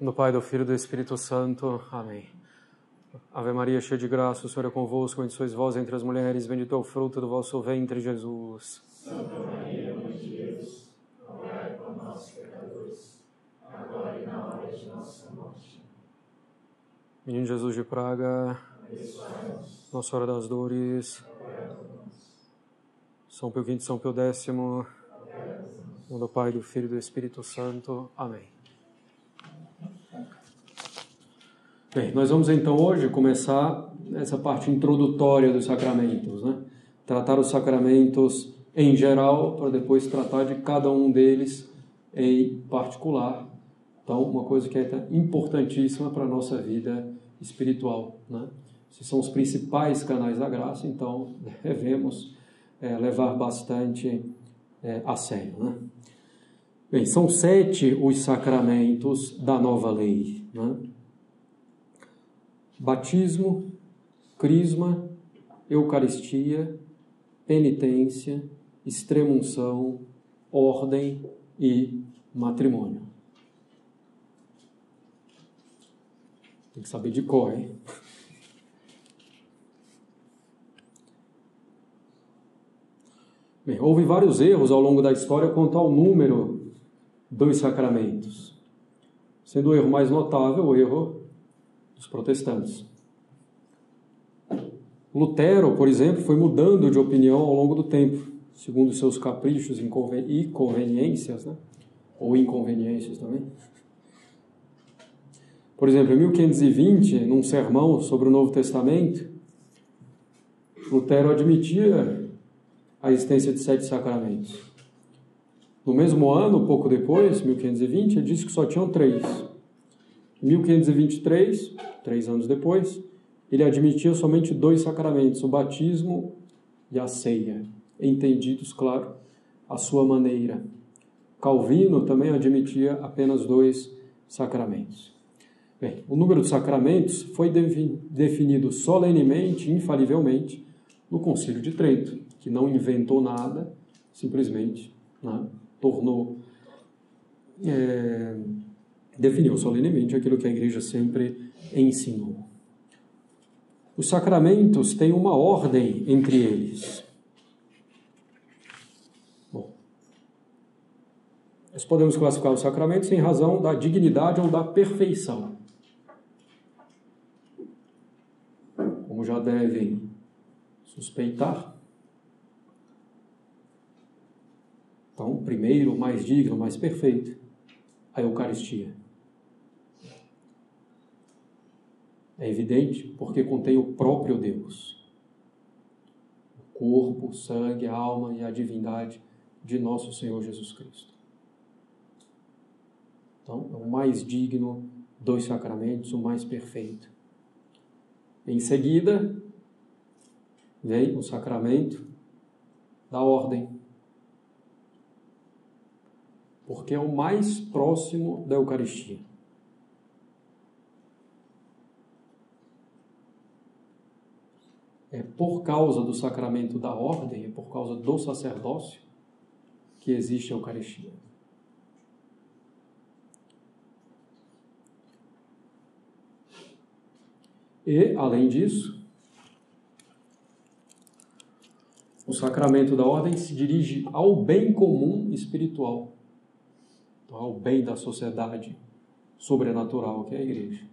Do Pai, do Filho e do Espírito Santo. Amém. Ave Maria, cheia de graça, o Senhor é convosco, bendita sois vós entre as mulheres, bendito é o fruto do vosso ventre, Jesus. Santa Maria, Mãe de Deus, rogai por nós, pecadores, agora e na hora de nossa morte. Menino Jesus de Praga, Nossa Senhora das Dores, São Pio V, São Pio X, em nome do Pai, do Filho e do Espírito Santo. Amém. Bem, nós vamos então hoje começar essa parte introdutória dos sacramentos, né? Tratar os sacramentos em geral, para depois tratar de cada um deles em particular. Então, uma coisa que é importantíssima para a nossa vida espiritual, né? Se são os principais canais da graça, então devemos levar bastante a sério, né? Bem, são 7 os sacramentos da nova lei, né? Batismo, crisma, eucaristia, penitência, extrema-unção, ordem e matrimônio. Tem que saber de cor, hein? Bem, houve vários erros ao longo da história quanto ao número dos sacramentos, sendo o erro mais notável o erro dos protestantes. Lutero, por exemplo, foi mudando de opinião ao longo do tempo, segundo seus caprichos e conveniências, né? Ou inconveniências também. Por exemplo, em 1520, num sermão sobre o Novo Testamento, Lutero admitia a existência de 7 sacramentos. No mesmo ano, pouco depois, 1520, ele disse que só tinham 3. Em 1523, 3 anos depois, ele admitia somente 2 sacramentos, o batismo e a ceia, entendidos, claro, à sua maneira. Calvino também admitia apenas 2 sacramentos. Bem, o número de sacramentos foi definido solenemente, infalivelmente, no Concílio de Trento, que não inventou nada, simplesmente, né, definiu solenemente aquilo que a Igreja sempre ensinou. Os sacramentos têm uma ordem entre eles. Bom, nós podemos classificar os sacramentos em razão da dignidade ou da perfeição. Como já devem suspeitar, então, primeiro, mais digno, mais perfeito, a Eucaristia. É evidente porque contém o próprio Deus. O corpo, o sangue, a alma e a divindade de nosso Senhor Jesus Cristo. Então, é o mais digno dos sacramentos, o mais perfeito. Em seguida, vem o sacramento da ordem, porque é o mais próximo da Eucaristia. É por causa do sacramento da ordem, é por causa do sacerdócio, que existe a Eucaristia. E, além disso, o sacramento da ordem se dirige ao bem comum espiritual, ao bem da sociedade sobrenatural, que é a Igreja.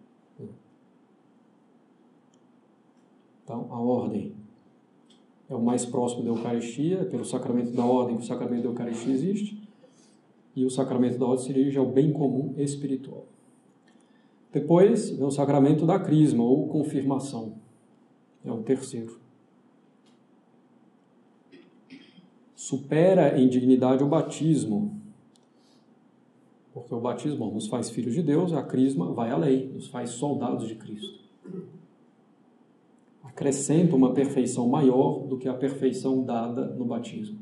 Então, a ordem é o mais próximo da Eucaristia, pelo sacramento da ordem que o sacramento da Eucaristia existe, e o sacramento da ordem se dirige ao bem comum espiritual. Depois, vem o sacramento da crisma, ou confirmação. É o terceiro. Supera em dignidade o batismo, porque o batismo nos faz filhos de Deus, a crisma vai além, nos faz soldados de Cristo. Acrescenta uma perfeição maior do que a perfeição dada no batismo.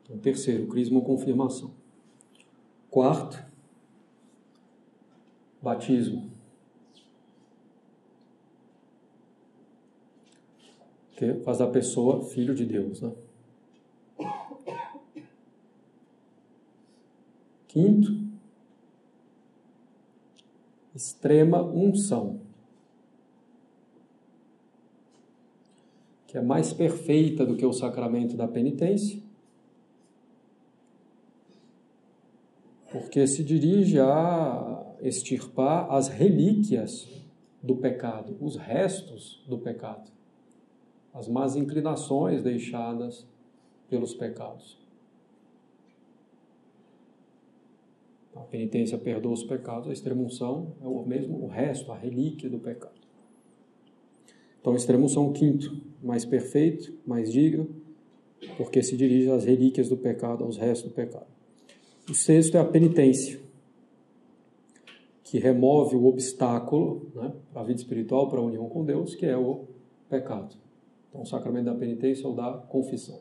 Então, terceiro, crisma ou confirmação. Quarto, batismo. que faz da pessoa filho de Deus, né? Quinto, extrema unção, que é mais perfeita do que o sacramento da penitência, porque se dirige a extirpar as relíquias do pecado, os restos do pecado, as más inclinações deixadas pelos pecados. A penitência perdoa os pecados, a extrema-unção é o resto, a relíquia do pecado. Então, a extrema-unção, quinto, mais perfeito, mais digno, porque se dirige às relíquias do pecado, aos restos do pecado. O sexto é a penitência, que remove o obstáculo, né, para a vida espiritual, para a união com Deus, que é o pecado. Então, o sacramento da penitência é o da confissão.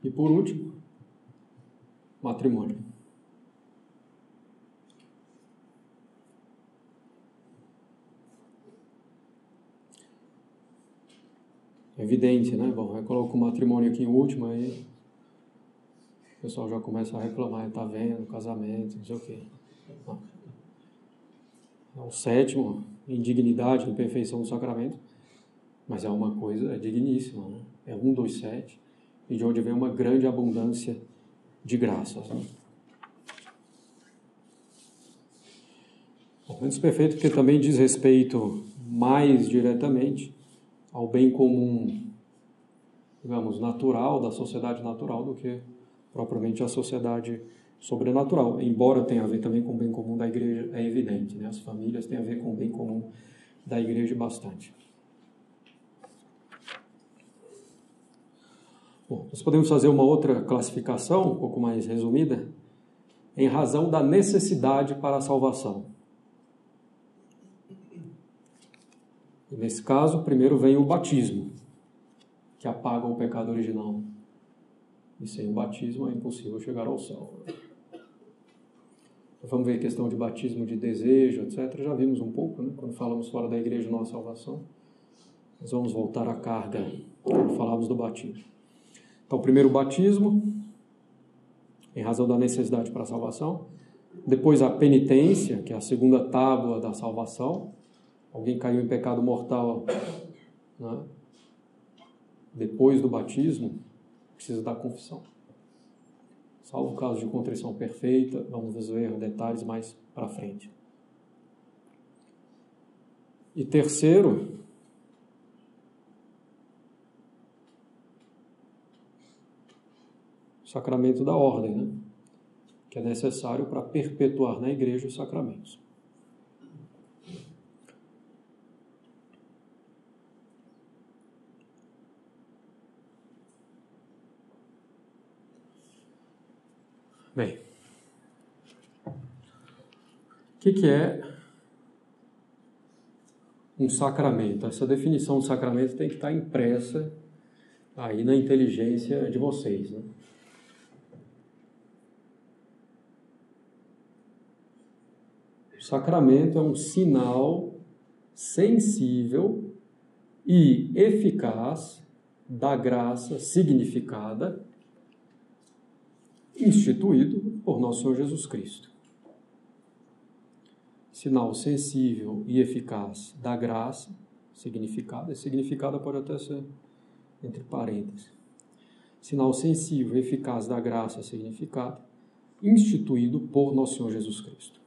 E por último, matrimônio. É evidente, né? Bom, eu coloco o matrimônio aqui em último, aí o pessoal já começa a reclamar, tá vendo, casamento, não sei o quê. Não. É o sétimo, indignidade, imperfeição do sacramento, mas é uma coisa digníssima, né? É 1, 2, 7, e de onde vem uma grande abundância de graças, né? Bom, menos perfeito porque também diz respeito mais diretamente ao bem comum, digamos, natural, da sociedade natural, do que propriamente a sociedade sobrenatural. Embora tenha a ver também com o bem comum da igreja, é evidente, né? As famílias têm a ver com o bem comum da igreja bastante. Bom, nós podemos fazer uma outra classificação, um pouco mais resumida, em razão da necessidade para a salvação. E nesse caso, primeiro vem o batismo, que apaga o pecado original. E sem o batismo é impossível chegar ao céu. Vamos ver a questão de batismo de desejo, etc. Já vimos um pouco, né? Quando falamos fora da igreja, nossa salvação. Nós vamos voltar à carga quando falamos do batismo. Então, primeiro o batismo, em razão da necessidade para a salvação. Depois a penitência, que é a segunda tábua da salvação. Alguém caiu em pecado mortal, né? Depois do batismo, precisa da confissão. Salvo o caso de contrição perfeita, vamos ver detalhes mais para frente. E terceiro, o sacramento da ordem, né? Que é necessário para perpetuar na igreja os sacramentos. Bem, o que é um sacramento? Essa definição de sacramento tem que estar impressa aí na inteligência de vocês, né? O sacramento é um sinal sensível e eficaz da graça significada instituído por nosso Senhor Jesus Cristo. Sinal sensível e eficaz da graça significada. Esse significado pode até ser entre parênteses. Sinal sensível e eficaz da graça significada, instituído por nosso Senhor Jesus Cristo.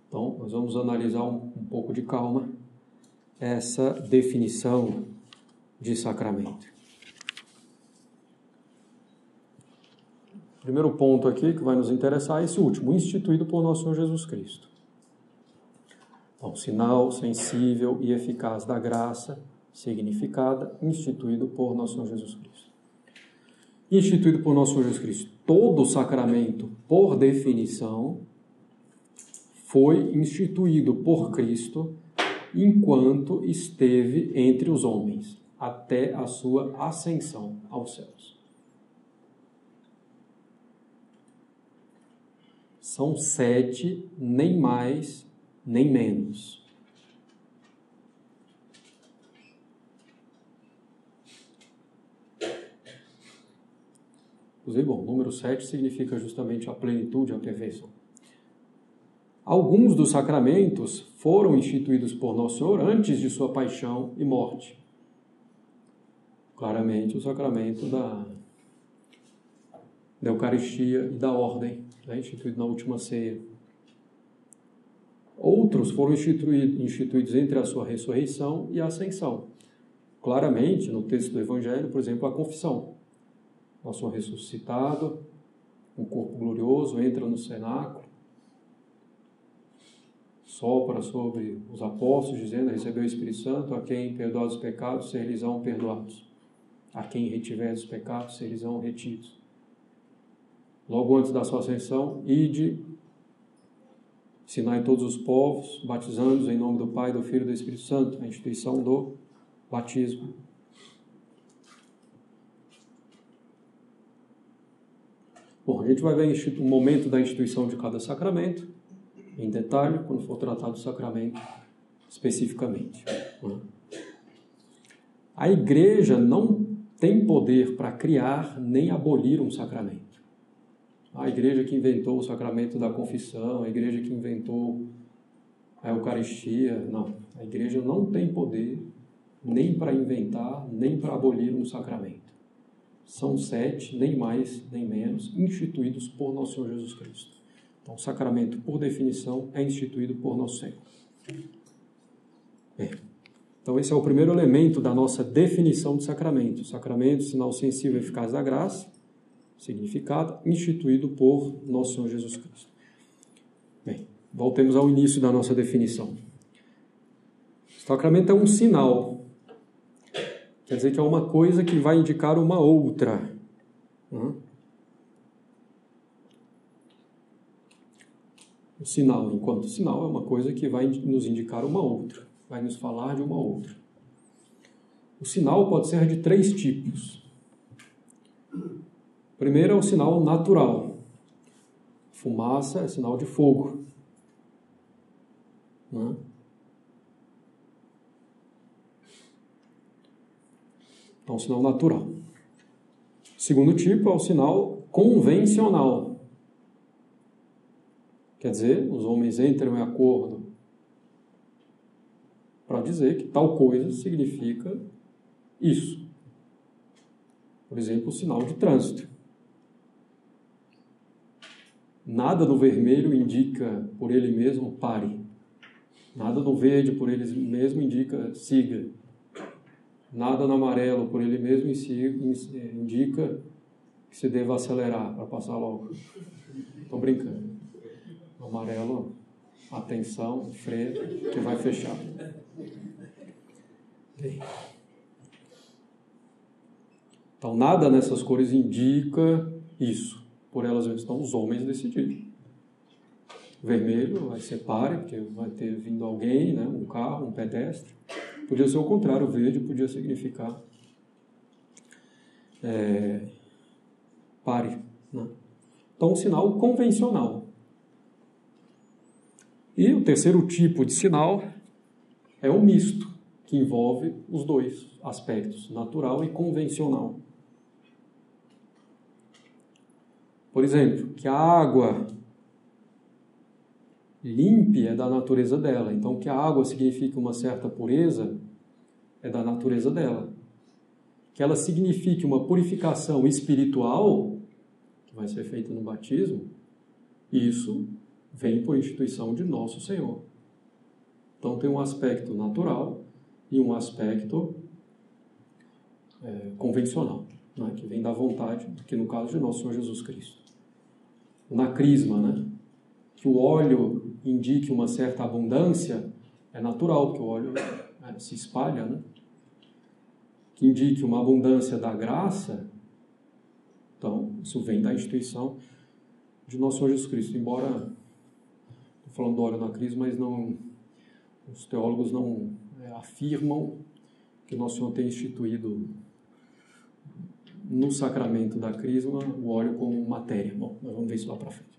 Então, nós vamos analisar um pouco de calma essa definição de sacramento. O primeiro ponto aqui que vai nos interessar é esse último, instituído por nosso Senhor Jesus Cristo. Então, sinal sensível e eficaz da graça significada, instituído por nosso Senhor Jesus Cristo. Instituído por nosso Senhor Jesus Cristo. Todo sacramento, por definição, foi instituído por Cristo enquanto esteve entre os homens. até a sua ascensão aos céus. São 7, nem mais, nem menos. Inclusive, bom, o número 7 significa justamente a plenitude, a perfeição. Alguns dos sacramentos foram instituídos por Nosso Senhor antes de sua paixão e morte. Claramente, o sacramento da Eucaristia e da ordem, instituído na última ceia. Outros foram instituídos entre a sua ressurreição e a ascensão. Claramente, no texto do Evangelho, por exemplo, a confissão. Nosso Senhor ressuscitado, um corpo glorioso, entra no cenáculo, sopra sobre os apóstolos, dizendo: recebeu o Espírito Santo, a quem perdoar os pecados, ser-lhes-ão perdoados. A quem retiver os pecados, ser-lhes-ão retidos. Logo antes da sua ascensão, ide, ensinai todos os povos, batizando-os em nome do Pai, do Filho e do Espírito Santo, a instituição do batismo. Bom, a gente vai ver o momento da instituição de cada sacramento, em detalhe, quando for tratado o sacramento especificamente. A Igreja não tem poder para criar nem abolir um sacramento. A Igreja que inventou o sacramento da confissão, a Igreja que inventou a Eucaristia, não. A Igreja não tem poder nem para inventar, nem para abolir um sacramento. São 7, nem mais, nem menos, instituídos por Nosso Senhor Jesus Cristo. Então, o sacramento, por definição, é instituído por Nosso Senhor. Então, esse é o primeiro elemento da nossa definição de sacramento. Sacramento, sinal sensível e eficaz da graça, significado, instituído por Nosso Senhor Jesus Cristo. Bem, voltemos ao início da nossa definição. O sacramento é um sinal. Quer dizer que é uma coisa que vai indicar uma outra. O sinal, enquanto sinal, é uma coisa que vai nos indicar uma outra. Vai nos falar de uma outra. O sinal pode ser de 3 tipos. O primeiro é o sinal natural. Fumaça é sinal de fogo. Então, o sinal natural. O segundo tipo é o sinal convencional. Quer dizer, os homens entram em acordo para dizer que tal coisa significa isso. Por exemplo, o sinal de trânsito. Nada no vermelho indica por ele mesmo pare. Nada no verde por ele mesmo indica siga. Nada no amarelo por ele mesmo indica que se deva acelerar para passar logo. Estou brincando. No amarelo, atenção, freio, que vai fechar. Okay. Então, nada nessas cores indica isso. Por elas mesmas estão os homens decidindo. Vermelho vai ser pare, porque vai ter vindo alguém, né, um carro, um pedestre. Podia ser o contrário, o verde podia significar pare. Né? Então, um sinal convencional. E o terceiro tipo de sinal é o misto, que envolve os dois aspectos, natural e convencional. Por exemplo, que a água limpe é da natureza dela. Então, que a água signifique uma certa pureza é da natureza dela. Que ela signifique uma purificação espiritual, que vai ser feita no batismo, isso vem por instituição de Nosso Senhor. Então, tem um aspecto natural e um aspecto convencional, né, que vem da vontade, que no caso de Nosso Senhor Jesus Cristo. Na crisma, né, que o óleo indique uma certa abundância, é natural, porque o óleo se espalha, né? Que indique uma abundância da graça, então, isso vem da instituição de Nosso Senhor Jesus Cristo. Embora, estou falando do óleo na crisma, mas não, os teólogos não afirmam que Nosso Senhor tem instituído no sacramento da crisma o óleo como matéria. Bom, nós vamos ver isso lá para frente.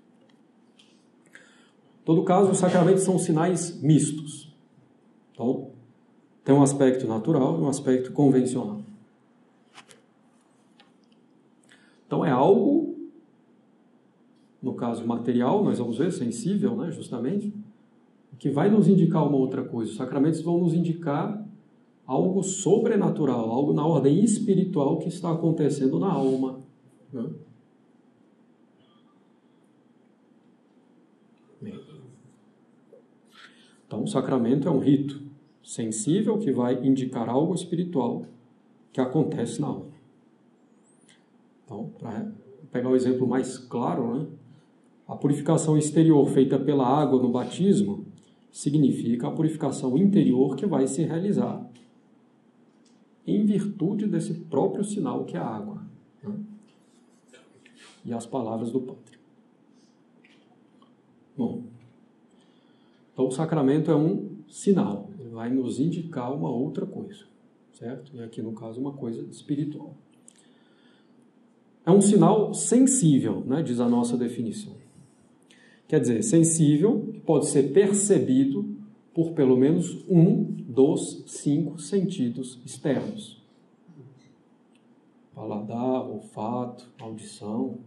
Em todo caso, os sacramentos são sinais mistos. Então, tem um aspecto natural e um aspecto convencional. Então, é algo, no caso material, nós vamos ver, sensível, né, justamente, que vai nos indicar uma outra coisa. Os sacramentos vão nos indicar algo sobrenatural, algo na ordem espiritual que está acontecendo na alma. Né? Então, o sacramento é um rito sensível que vai indicar algo espiritual que acontece na alma. Então, para pegar o exemplo mais claro, né? A purificação exterior feita pela água no batismo significa a purificação interior que vai se realizar em virtude desse próprio sinal que é a água, né? E as palavras do Padre. Bom, então o sacramento é um sinal, ele vai nos indicar uma outra coisa, certo? E aqui no caso uma coisa espiritual. É um sinal sensível, né, diz a nossa definição. Quer dizer, sensível, que pode ser percebido por pelo menos um dos 5 sentidos externos. Paladar, olfato, audição,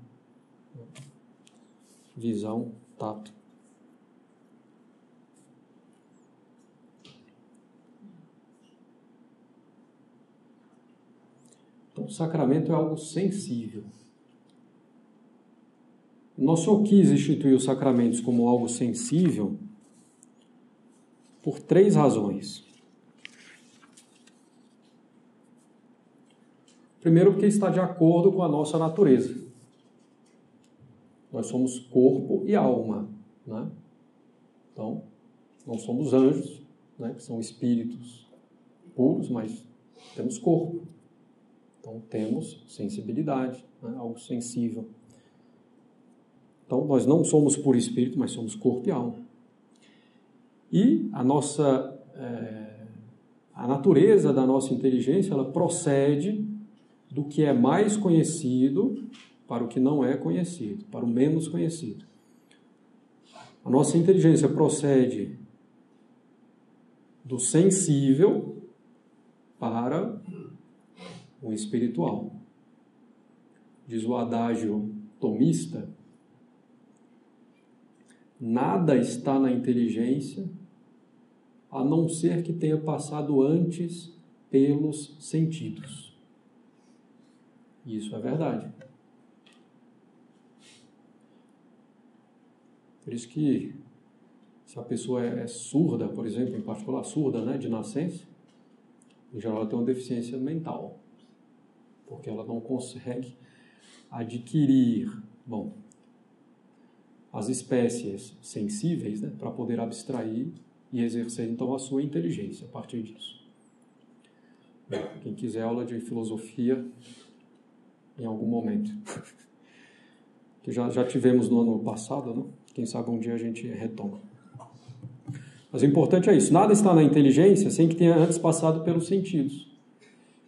visão, tato. Então, o sacramento é algo sensível. Nosso Senhor quis instituir os sacramentos como algo sensível por 3 razões. Primeiro, porque está de acordo com a nossa natureza. Nós somos corpo e alma, né? Então, não somos anjos, né, que são espíritos puros, mas temos corpo. Então, temos sensibilidade, né, algo sensível. Então, nós não somos por espírito, mas somos corpo e alma. E a natureza da nossa inteligência, ela procede do que é mais conhecido para o que não é conhecido, para o menos conhecido. A nossa inteligência procede do sensível para o espiritual. Diz o adágio tomista: nada está na inteligência a não ser que tenha passado antes pelos sentidos. E isso é verdade. Por isso que, se a pessoa é surda, por exemplo, em particular surda, né, de nascença, em geral ela tem uma deficiência mental, porque ela não consegue adquirir, as espécies sensíveis, né, para poder abstrair e exercer, então, a sua inteligência a partir disso. Quem quiser aula de filosofia, em algum momento, que já tivemos no ano passado, né? Quem sabe um dia a gente retoma. Mas o importante é isso, nada está na inteligência sem que tenha antes passado pelos sentidos.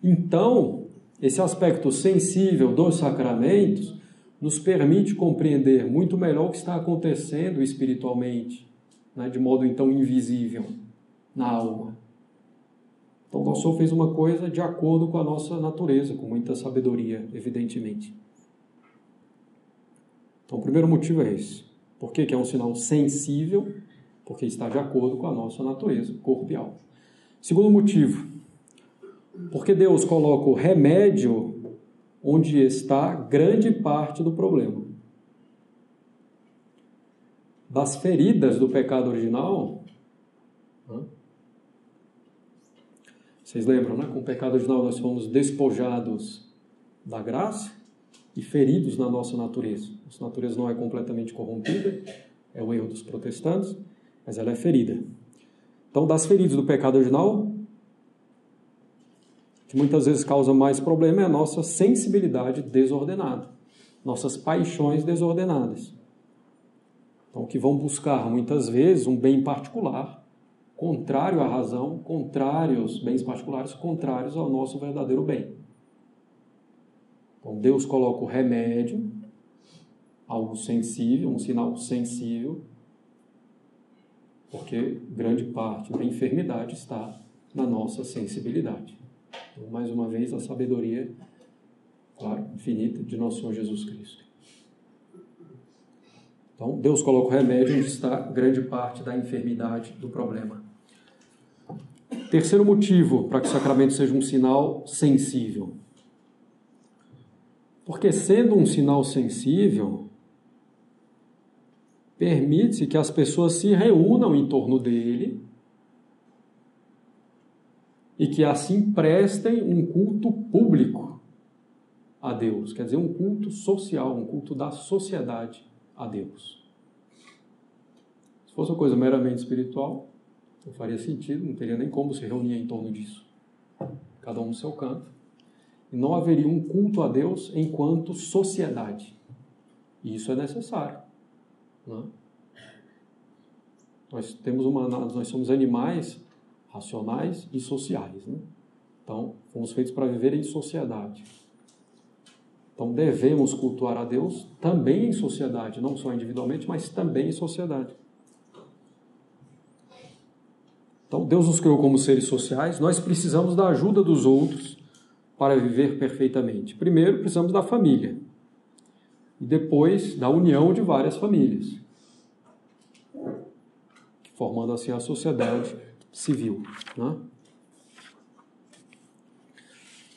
Então, esse aspecto sensível dos sacramentos nos permite compreender muito melhor o que está acontecendo espiritualmente, né, de modo então invisível na alma. Então, o Senhor fez uma coisa de acordo com a nossa natureza, com muita sabedoria, evidentemente. Então, o primeiro motivo é esse. Por que é um sinal sensível? Porque está de acordo com a nossa natureza, corpo e alma. Segundo motivo, porque Deus coloca o remédio onde está grande parte do problema. Das feridas do pecado original, vocês lembram, né? Com o pecado original nós fomos despojados da graça e feridos na nossa natureza. Nossa natureza não é completamente corrompida, é o erro dos protestantes, mas ela é ferida. Então, das feridas do pecado original, que muitas vezes causa mais problema é a nossa sensibilidade desordenada, nossas paixões desordenadas. Então, que vão buscar muitas vezes um bem particular contrário à razão, contrário aos bens particulares, contrários ao nosso verdadeiro bem. Então, Deus coloca o remédio, algo sensível, um sinal sensível, porque grande parte da enfermidade está na nossa sensibilidade. Então, mais uma vez, a sabedoria, claro, infinita de nosso Senhor Jesus Cristo. Então, Deus coloca o remédio onde está grande parte da enfermidade do problema. Terceiro motivo para que o sacramento seja um sinal sensível. Porque, sendo um sinal sensível, permite-se que as pessoas se reúnam em torno dele e que assim prestem um culto público a Deus. Quer dizer, um culto social, um culto da sociedade a Deus. Se fosse uma coisa meramente espiritual, não faria sentido, não teria nem como se reunir em torno disso. Cada um no seu canto. E não haveria um culto a Deus enquanto sociedade. E isso é necessário. Né? Nós somos animais racionais e sociais. Né? Então, fomos feitos para viver em sociedade. Então, devemos cultuar a Deus também em sociedade, não só individualmente, mas também em sociedade. Então, Deus nos criou como seres sociais, nós precisamos da ajuda dos outros para viver perfeitamente. Primeiro, precisamos da família. E depois, da união de várias famílias, formando assim a sociedade civil. Né?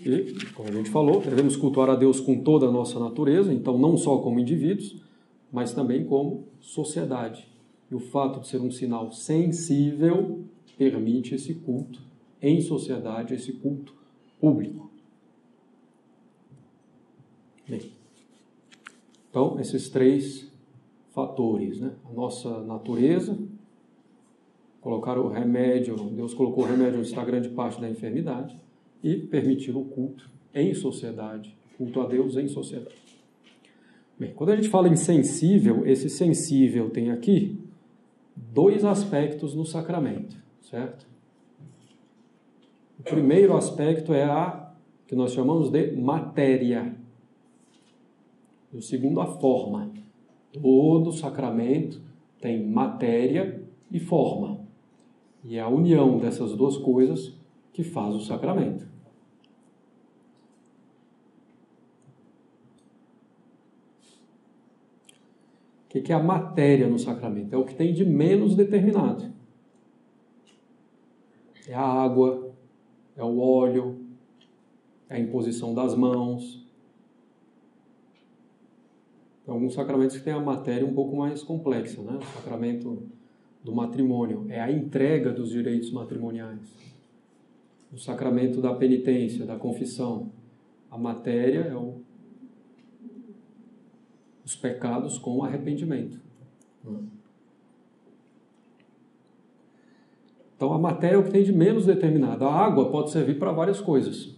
E, como a gente falou, devemos cultuar a Deus com toda a nossa natureza, então não só como indivíduos, mas também como sociedade. E o fato de ser um sinal sensível permite esse culto em sociedade, esse culto público. Bem, então, esses três fatores, né? A nossa natureza, colocar o remédio, Deus colocou o remédio onde está grande parte da enfermidade, e permitir o culto em sociedade, culto a Deus em sociedade. Bem, quando a gente fala em sensível, esse sensível tem aqui dois aspectos no sacramento, certo? O primeiro aspecto é a que nós chamamos de matéria. E o segundo, a forma. Todo sacramento tem matéria e forma. E é a união dessas duas coisas que faz o sacramento. O que é a matéria no sacramento? É o que tem de menos determinado. É a água, é o óleo, é a imposição das mãos. Tem alguns sacramentos que têm a matéria um pouco mais complexa, né? O sacramento do matrimônio é a entrega dos direitos matrimoniais. O sacramento da penitência, da confissão, a matéria é os pecados com arrependimento. Então, a matéria é o que tem de menos determinado. A água pode servir para várias coisas.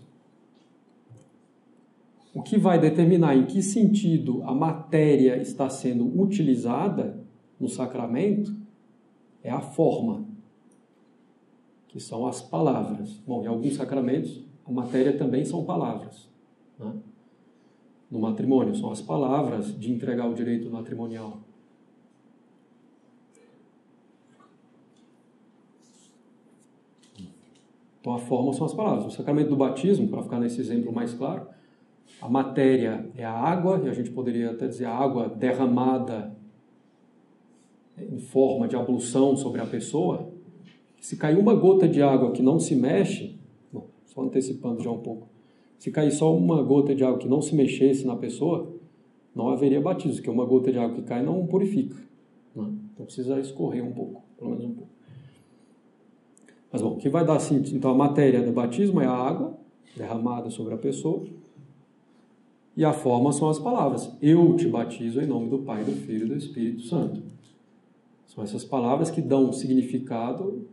O que vai determinar em que sentido a matéria está sendo utilizada no sacramento é a forma, que são as palavras. Bom, em alguns sacramentos, a matéria também são palavras. Né? No matrimônio, são as palavras de entregar o direito matrimonial. Então, a forma são as palavras. No sacramento do batismo, para ficar nesse exemplo mais claro, a matéria é a água, e a gente poderia até dizer a água derramada em forma de ablução sobre a pessoa. Se cair uma gota de água que não se mexe, bom, só antecipando já um pouco, se cair só uma gota de água que não se mexesse na pessoa, não haveria batismo, porque uma gota de água que cai não purifica. Né? Então precisa escorrer um pouco, pelo menos um pouco. Mas bom, o que vai dar sentido? Então a matéria do batismo é a água derramada sobre a pessoa, e a forma são as palavras. Eu te batizo em nome do Pai, do Filho e do Espírito Santo. São essas palavras que dão significado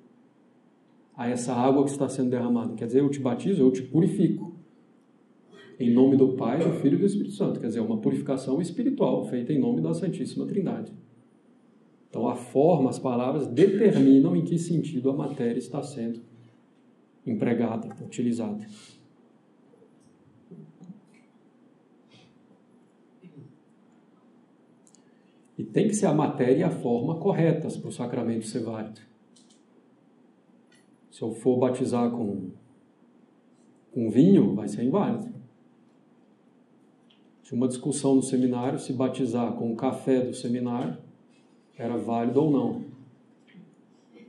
a essa água que está sendo derramada. Quer dizer, eu te batizo, eu te purifico. Em nome do Pai, do Filho e do Espírito Santo. Quer dizer, uma purificação espiritual feita em nome da Santíssima Trindade. Então, a forma, as palavras determinam em que sentido a matéria está sendo empregada, utilizada. E tem que ser a matéria e a forma corretas para o sacramento ser válido. Se eu for batizar com vinho, vai ser inválido. Tinha uma discussão no seminário se batizar com o café do seminário era válido ou não.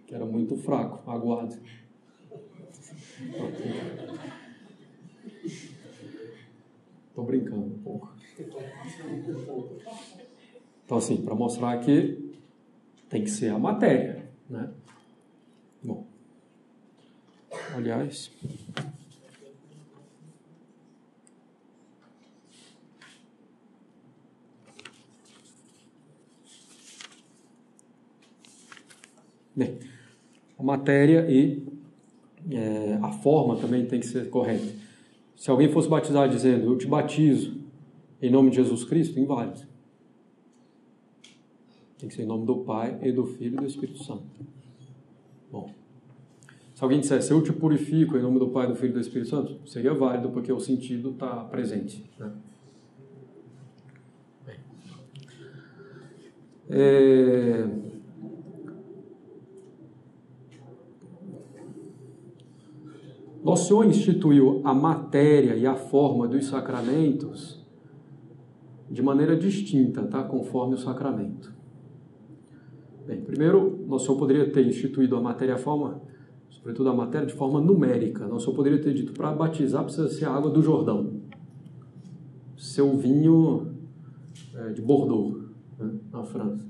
Que era muito fraco, aguado. Estou brincando um pouco. Então, assim, para mostrar que tem que ser a matéria, né? Bom, aliás... Bem, a matéria e a forma também tem que ser correta. Se alguém fosse batizar dizendo, eu te batizo em nome de Jesus Cristo, inválido. Tem que ser em nome do Pai e do Filho e do Espírito Santo. Bom, se alguém dissesse, eu te purifico em nome do Pai, do Filho e do Espírito Santo, seria válido, porque o sentido está presente, né? Nosso Senhor instituiu a matéria e a forma dos sacramentos de maneira distinta, tá? Conforme o sacramento. Bem, primeiro, Nosso Senhor poderia ter instituído a matéria e a forma, sobretudo a matéria, de forma numérica. Nosso Senhor poderia ter dito, para batizar precisa ser a água do Jordão. Seu vinho de Bordeaux, né? Na França.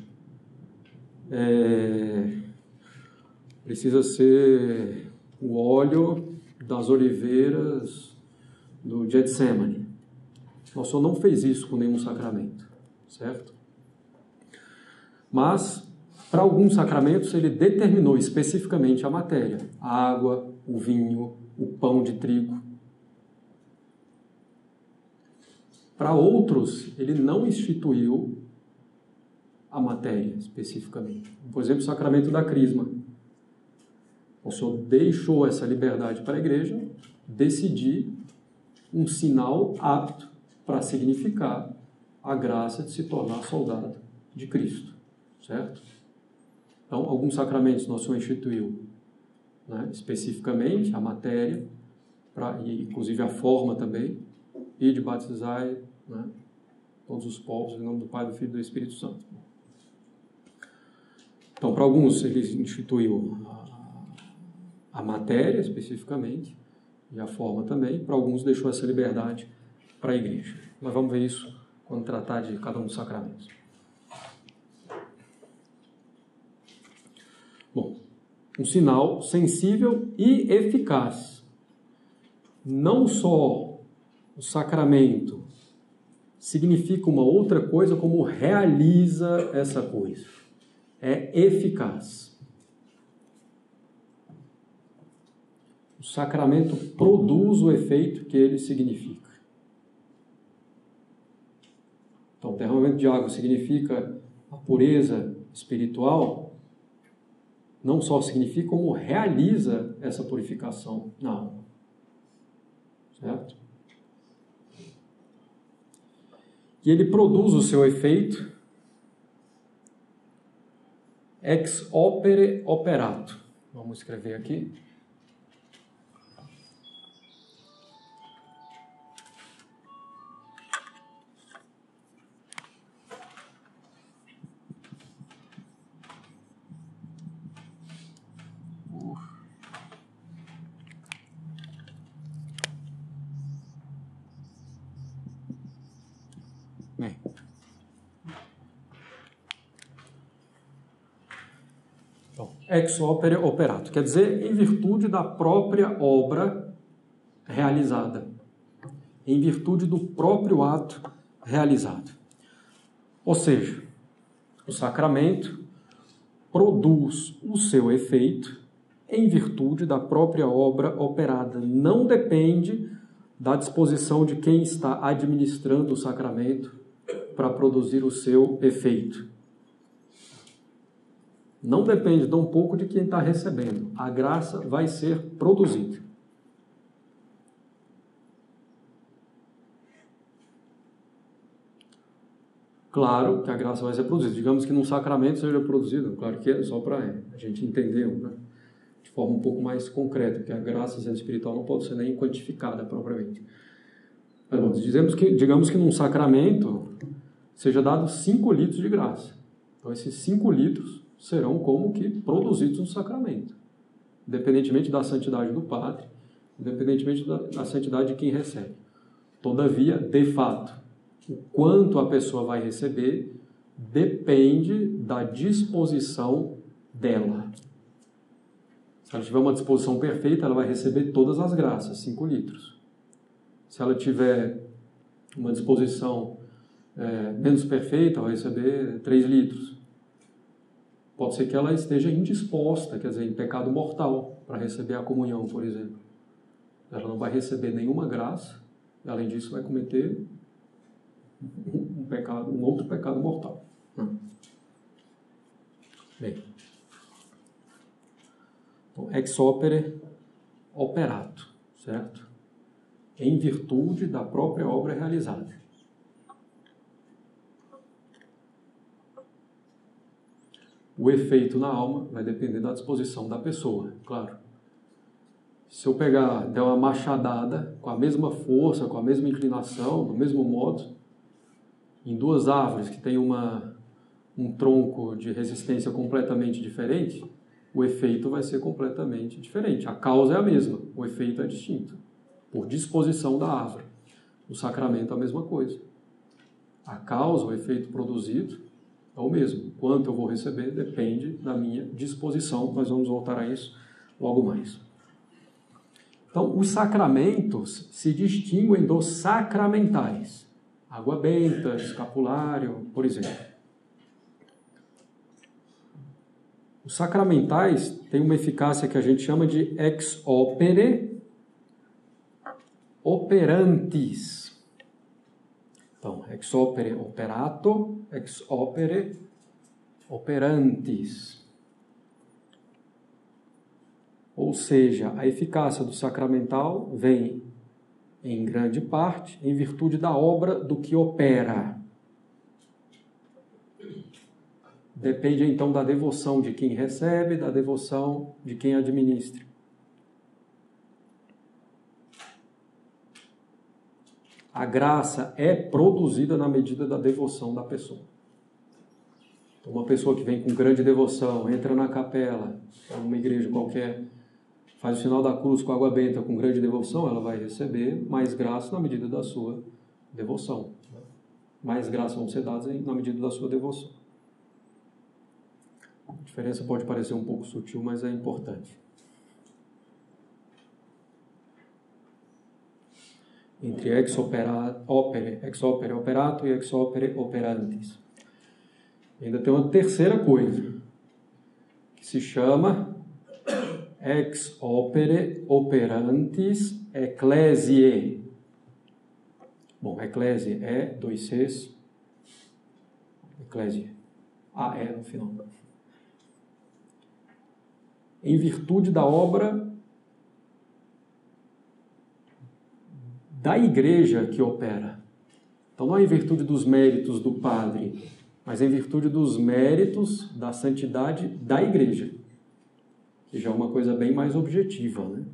Precisa ser o óleo das oliveiras do Getsemane. Nosso Senhor não fez isso com nenhum sacramento, certo? Mas, para alguns sacramentos, ele determinou especificamente a matéria, a água, o vinho, o pão de trigo. Para outros, ele não instituiu a matéria especificamente. Por exemplo, o sacramento da crisma. O Senhor deixou essa liberdade para a igreja decidir um sinal apto para significar a graça de se tornar soldado de Cristo, certo? Então, alguns sacramentos Nosso Senhor instituiu, né, especificamente a matéria, e inclusive a forma também, e de batizar, né, todos os povos em nome do Pai, do Filho e do Espírito Santo. Então, para alguns ele instituiu a matéria especificamente e a forma também, para alguns deixou essa liberdade para a igreja. Mas vamos ver isso quando tratar de cada um dos sacramentos. Bom, um sinal sensível e eficaz. Não só o sacramento significa uma outra coisa, como realiza essa coisa. É eficaz. O sacramento produz o efeito que ele significa. Então, o derramamento de água significa a pureza espiritual, não só significa, como realiza essa purificação na alma. Certo? E ele produz o seu efeito ex opere operato. Vamos escrever aqui. Bem, então, ex opere operato, quer dizer, em virtude da própria obra realizada, em virtude do próprio ato realizado. Ou seja, o sacramento produz o seu efeito em virtude da própria obra operada, não depende da disposição de quem está administrando o sacramento para produzir o seu efeito. não depende tão pouco de quem está recebendo. A graça vai ser produzida. Claro que a graça vai ser produzida. Digamos que num sacramento seja produzida. Claro que é só para a gente entender, né? De forma um pouco mais concreta, que a graça sendo espiritual não pode ser nem quantificada propriamente. Mas, bom, digamos que num sacramento seja dado 5 litros de graça. Então esses 5 litros serão como que produzidos no sacramento, independentemente da santidade do padre, independentemente da santidade de quem recebe. Todavia, de fato, o quanto a pessoa vai receber depende da disposição dela. Se ela tiver uma disposição perfeita, ela vai receber todas as graças, 5 litros. Se ela tiver uma disposição menos perfeita, ela vai receber 3 litros. Pode ser que ela esteja indisposta, quer dizer, em pecado mortal, para receber a comunhão, por exemplo. Ela não vai receber nenhuma graça, além disso vai cometer um outro pecado mortal. Bem, então, ex opere operato, certo? Em virtude da própria obra realizada. O efeito na alma vai depender da disposição da pessoa, claro. Se eu der uma machadada com a mesma força, com a mesma inclinação, do mesmo modo, em 2 árvores que têm um tronco de resistência completamente diferente, o efeito vai ser completamente diferente. A causa é a mesma, o efeito é distinto, por disposição da árvore. No sacramento é a mesma coisa. A causa, o efeito produzido, é o mesmo. Quanto eu vou receber depende da minha disposição. Nós vamos voltar a isso logo mais. Então, os sacramentos se distinguem dos sacramentais. Água benta, escapulário, por exemplo. Os sacramentais têm uma eficácia que a gente chama de ex opere operantis. Então, ex opere operato, ex opere operantis. Ou seja, a eficácia do sacramental vem, em grande parte, em virtude da obra do que opera. Depende, então, da devoção de quem recebe, da devoção de quem administra. A graça é produzida na medida da devoção da pessoa. Então, uma pessoa que vem com grande devoção, entra na capela, em uma igreja qualquer, faz o sinal da cruz com água benta com grande devoção, ela vai receber mais graça na medida da sua devoção. Mais graças vão ser dadas na medida da sua devoção. A diferença pode parecer um pouco sutil, mas é importante. Entre ex opere operato e ex opere operantis. Ainda tem uma terceira coisa, que se chama ex opere operantis ecclesiae. Bom, ecclesiae é 2 Cs, ecclesiae, A-E no final. Em virtude da obra da igreja que opera. Então não é em virtude dos méritos do padre, mas em virtude dos méritos da santidade da igreja, que já é uma coisa bem mais objetiva, né?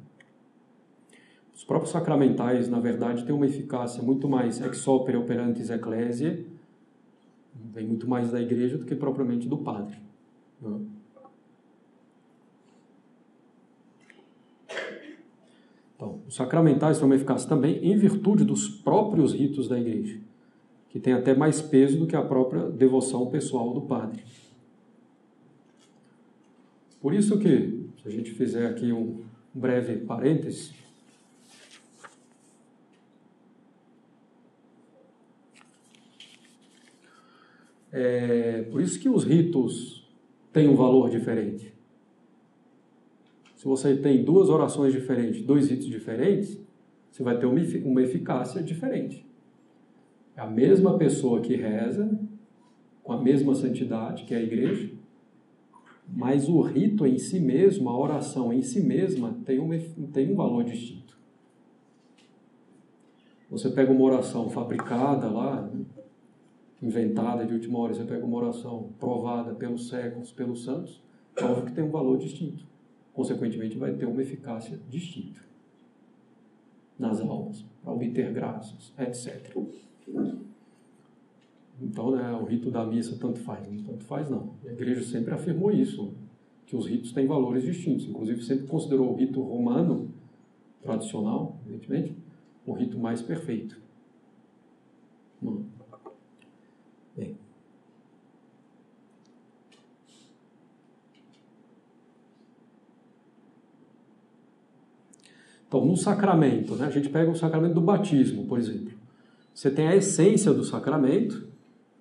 Os próprios sacramentais, na verdade, têm uma eficácia muito mais ex opere operantis ecclesiae, vem muito mais da igreja do que propriamente do padre, né? Então, os sacramentais têm uma eficácia também em virtude dos próprios ritos da igreja, que tem até mais peso do que a própria devoção pessoal do padre. Por isso que, se a gente fizer aqui um breve parêntese, por isso que os ritos têm um valor diferente. Se você tem 2 orações diferentes, 2 ritos diferentes, você vai ter uma eficácia diferente. É a mesma pessoa que reza, com a mesma santidade, que é a igreja, Mas o rito em si mesmo, a oração em si mesma, tem um valor distinto. Você pega uma oração fabricada lá, inventada de última hora, você pega uma oração provada pelos séculos, pelos santos, é óbvio que tem um valor distinto. Consequentemente, vai ter uma eficácia distinta nas almas, para obter graças, etc. Então, né, o rito da missa tanto faz não. A igreja sempre afirmou isso, que os ritos têm valores distintos. Inclusive, sempre considerou o rito romano, tradicional, evidentemente, o rito mais perfeito. Bem. Então, no sacramento, né, a gente pega o sacramento do batismo, por exemplo. Você tem a essência do sacramento,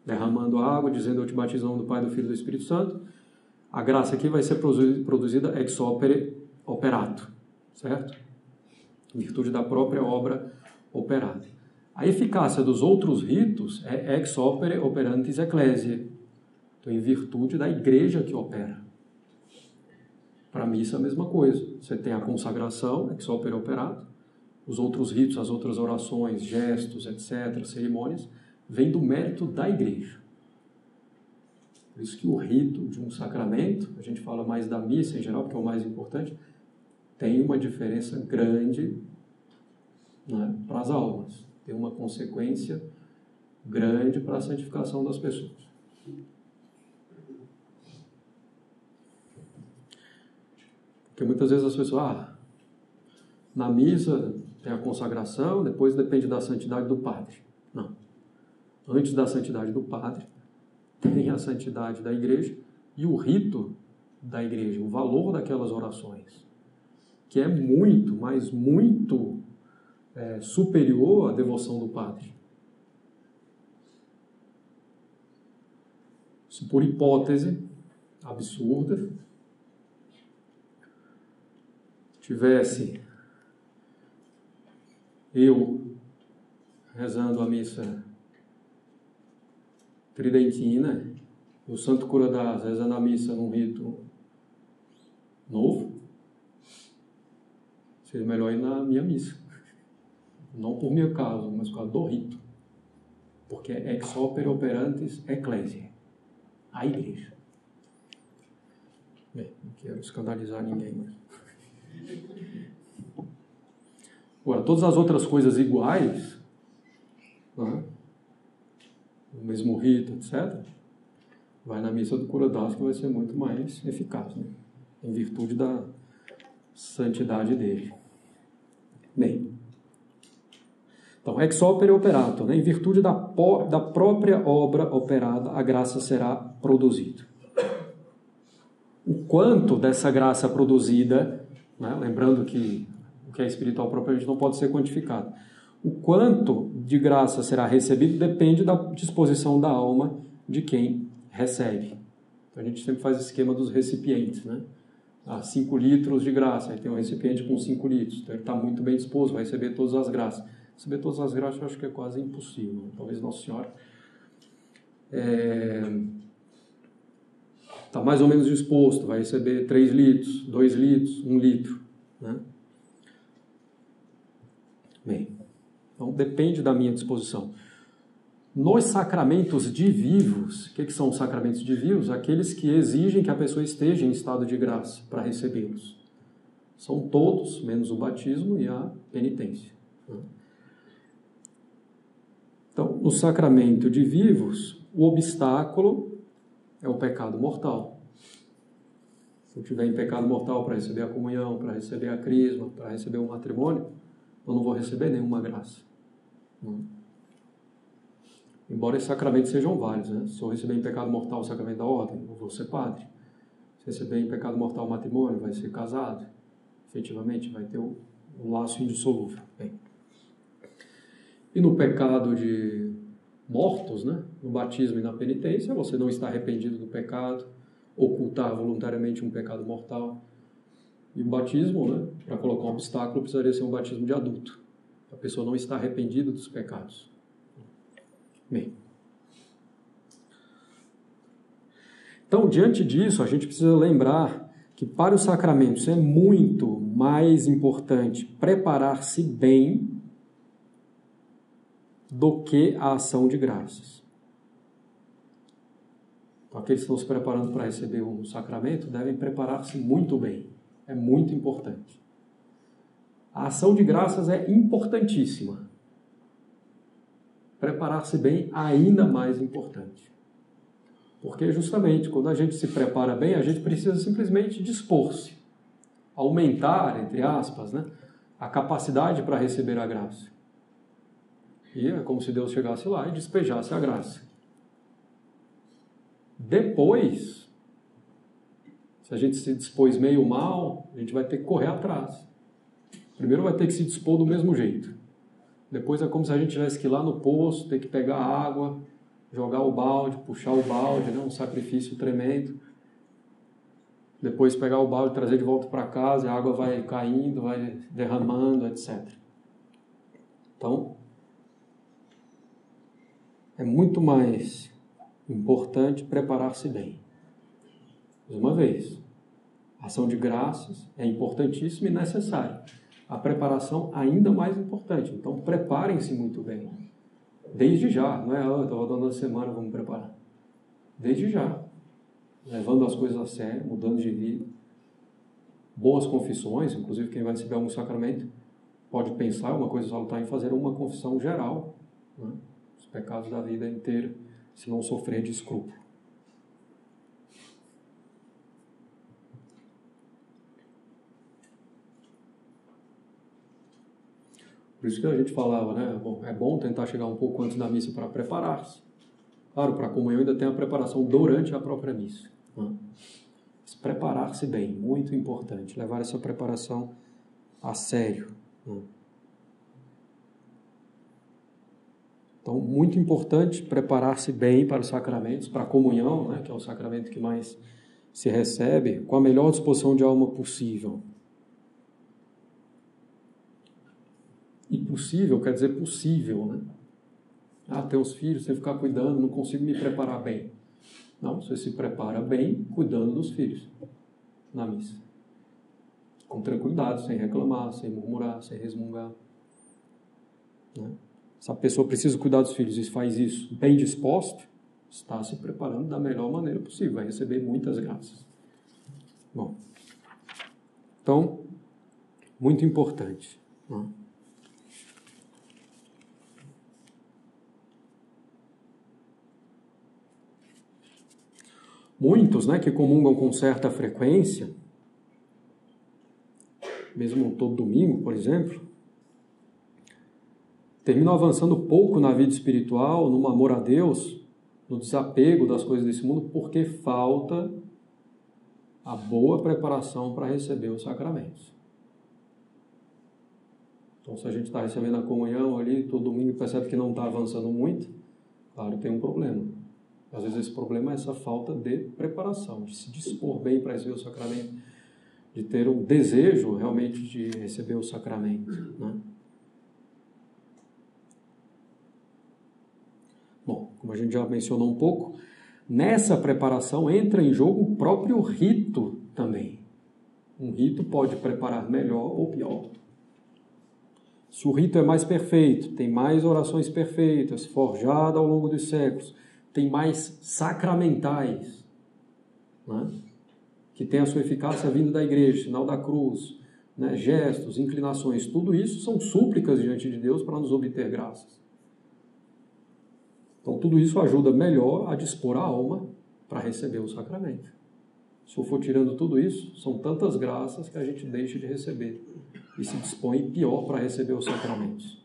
derramando água, dizendo eu te batizo em nome do Pai, do Filho e do Espírito Santo. A graça aqui vai ser produzida ex opere operato, certo? Em virtude da própria obra operada. A eficácia dos outros ritos é ex opere operantis ecclesiae, então em virtude da igreja que opera. Para a missa é a mesma coisa. Você tem a consagração, ex opere operato, os outros ritos, as outras orações, gestos, etc., cerimônias, vêm do mérito da igreja. Por isso que o rito de um sacramento, a gente fala mais da missa em geral, porque é o mais importante, tem uma diferença grande, né, para as almas. Tem uma consequência grande para a santificação das pessoas. Porque muitas vezes as pessoas, na missa tem a consagração, depois depende da santidade do padre. Não. Antes da santidade do padre, tem a santidade da igreja e o rito da igreja, o valor daquelas orações, que é muito, mas muito superior à devoção do padre. Se por hipótese absurda tivesse eu rezando a missa tridentina, o Santo Cura das rezando a missa num rito novo, seria melhor ir na minha missa. Não por meu caso, mas por causa do rito. Porque é ex opere operantis ecclesiae, a igreja. Bem, não quero escandalizar ninguém, mas... Agora, todas as outras coisas iguais, né, o mesmo rito, etc., vai na missa do Cura das, que vai ser muito mais eficaz, né, em virtude da santidade dele. Bem, então, ex opere operato, né, em virtude da própria obra operada, a graça será produzida. O quanto dessa graça produzida, né, lembrando que o que é espiritual propriamente não pode ser quantificado. O quanto de graça será recebido depende da disposição da alma de quem recebe. Então, a gente sempre faz o esquema dos recipientes, né? 5 litros de graça, aí tem um recipiente com 5 litros, então ele está muito bem disposto, vai receber todas as graças. Receber todas as graças eu acho que é quase impossível. Talvez Nossa Senhora está mais ou menos disposto, vai receber 3 litros, 2 litros, 1 litro, né? Bem, então depende da minha disposição. Nos sacramentos divivos, o que são os sacramentos divivos? Aqueles que exigem que a pessoa esteja em estado de graça para recebê-los. São todos, menos o batismo e a penitência. Então, no sacramento divivos, o obstáculo é o pecado mortal. Se eu estiver em pecado mortal para receber a comunhão, para receber a crisma, para receber o matrimônio, eu não vou receber nenhuma graça. Embora esses sacramentos sejam vários, né? Se eu receber em pecado mortal o sacramento da ordem, eu vou ser padre. Se receber em pecado mortal o matrimônio, vai ser casado. Efetivamente, vai ter o laço indissolúvel. Bem. E no pecado de mortos, né? No batismo e na penitência, você não está arrependido do pecado, ocultar voluntariamente um pecado mortal. E o batismo, né? Para colocar um obstáculo, precisaria ser um batismo de adulto. A pessoa não está arrependida dos pecados. Bem. Então, diante disso, a gente precisa lembrar que para os sacramentos é muito mais importante preparar-se bem do que a ação de graças. Então, aqueles que estão se preparando para receber um sacramento devem preparar-se muito bem. É muito importante. A ação de graças é importantíssima. Preparar-se bem ainda mais importante. Porque justamente quando a gente se prepara bem, a gente precisa simplesmente dispor-se, aumentar, entre aspas, né, a capacidade para receber a graça. E é como se Deus chegasse lá e despejasse a graça. Depois, se a gente se dispôs meio mal, a gente vai ter que correr atrás. Primeiro vai ter que se dispor do mesmo jeito. Depois é como se a gente tivesse que ir lá no poço, ter que pegar água, jogar o balde, puxar o balde, né? Um sacrifício tremendo. Depois pegar o balde, trazer de volta para casa, a água vai caindo, vai derramando, etc. Então, é muito mais importante preparar-se bem. Mais uma vez, a ação de graças é importantíssima e necessária. A preparação ainda mais importante. Então, preparem-se muito bem. Desde já, não é, estou rodando a semana, vamos preparar. Desde já. Levando as coisas a sério, mudando de vida. Boas confissões, inclusive quem vai receber algum sacramento pode pensar, uma coisa salutar em fazer uma confissão geral, né? Os pecados da vida inteira, se não sofrer de escrúpulo. Por isso que a gente falava, né? Bom, é bom tentar chegar um pouco antes da missa para preparar-se. Claro, para a comunhão ainda tem a preparação durante a própria missa. Né? Mas preparar-se bem, muito importante. Levar essa preparação a sério. Né? Então, muito importante preparar-se bem para os sacramentos, para a comunhão, né? Que é o sacramento que mais se recebe, com a melhor disposição de alma possível. E possível quer dizer possível, né? Ah, ter os filhos, tem que ficar cuidando, não consigo me preparar bem. Não, você se prepara bem cuidando dos filhos na missa. Com tranquilidade, sem reclamar, sem murmurar, sem resmungar. Né? Se a pessoa precisa cuidar dos filhos e faz isso bem disposto, está se preparando da melhor maneira possível, vai receber muitas graças. Bom, então, muito importante. Né? Muitos, né, que comungam com certa frequência, mesmo todo domingo, por exemplo, terminam avançando pouco na vida espiritual, no amor a Deus, no desapego das coisas desse mundo, porque falta a boa preparação para receber os sacramentos. Então, se a gente está recebendo a comunhão ali todo domingo e percebe que não está avançando muito, claro, tem um problema. Às vezes esse problema é essa falta de preparação, de se dispor bem para receber o sacramento, de ter um desejo realmente de receber o sacramento. Né? Bom, como a gente já mencionou um pouco, nessa preparação entra em jogo o próprio rito também. Um rito pode preparar melhor ou pior. Se o rito é mais perfeito, tem mais orações perfeitas, forjado ao longo dos séculos, tem mais sacramentais, né? Que tem a sua eficácia vindo da igreja, sinal da cruz, né? Gestos, inclinações, tudo isso são súplicas diante de Deus para nos obter graças. Então tudo isso ajuda melhor a dispor a alma para receber o sacramento. Se eu for tirando tudo isso, são tantas graças que a gente deixa de receber e se dispõe pior para receber os sacramentos.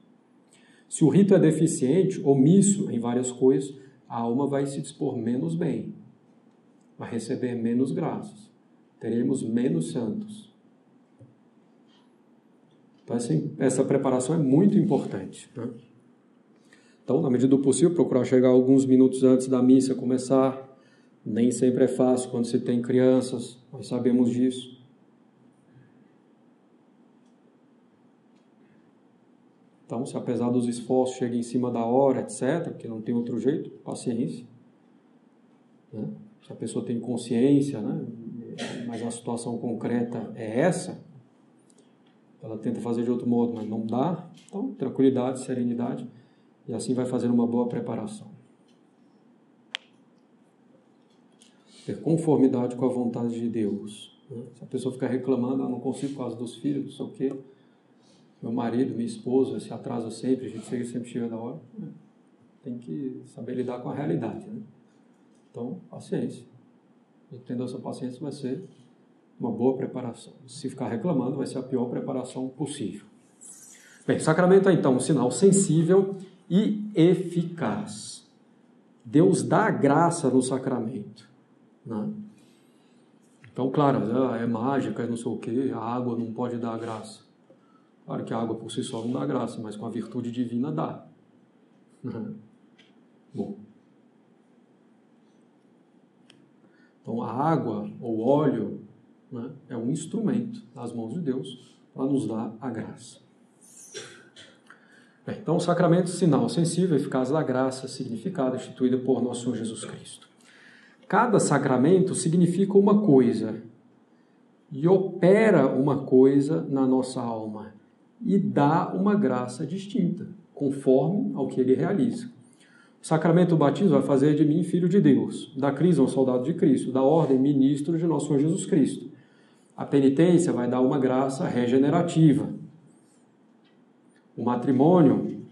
Se o rito é deficiente, omisso em várias coisas, a alma vai se dispor menos bem, vai receber menos graças, teremos menos santos. Então essa preparação é muito importante. Né? Então, na medida do possível, procurar chegar alguns minutos antes da missa começar. Nem sempre é fácil quando se tem crianças, nós sabemos disso. Então, se apesar dos esforços chega em cima da hora, etc., porque não tem outro jeito, paciência. né? Se a pessoa tem consciência, né? Mas a situação concreta é essa, ela tenta fazer de outro modo, mas não dá. Então, tranquilidade, serenidade, e assim vai fazendo uma boa preparação. Ter conformidade com a vontade de Deus. Né? Se a pessoa ficar reclamando, não consigo por causa dos filhos, não sei o quê, meu marido, minha esposa se atrasa sempre, a gente sempre chega da hora, né? Tem que saber lidar com a realidade, né? Então, paciência. E tendo essa paciência vai ser uma boa preparação. Se ficar reclamando, vai ser a pior preparação possível. Bem, sacramento é então um sinal sensível e eficaz. Deus dá graça no sacramento, né? Então, claro, é mágica, é não sei o quê, a água não pode dar graça. Claro que a água por si só não dá graça, mas com a virtude divina dá. Bom. Então, a água ou óleo, né, é um instrumento nas mãos de Deus para nos dar a graça. Bem, então, o sacramento, sinal sensível, eficaz da graça, significado, instituído por nosso Senhor Jesus Cristo. Cada sacramento significa uma coisa e opera uma coisa na nossa alma e dá uma graça distinta, conforme ao que ele realiza. O sacramento do batismo vai fazer de mim filho de Deus, da crisma um soldado de Cristo, da ordem ministro de nosso Senhor Jesus Cristo. A penitência vai dar uma graça regenerativa. O matrimônio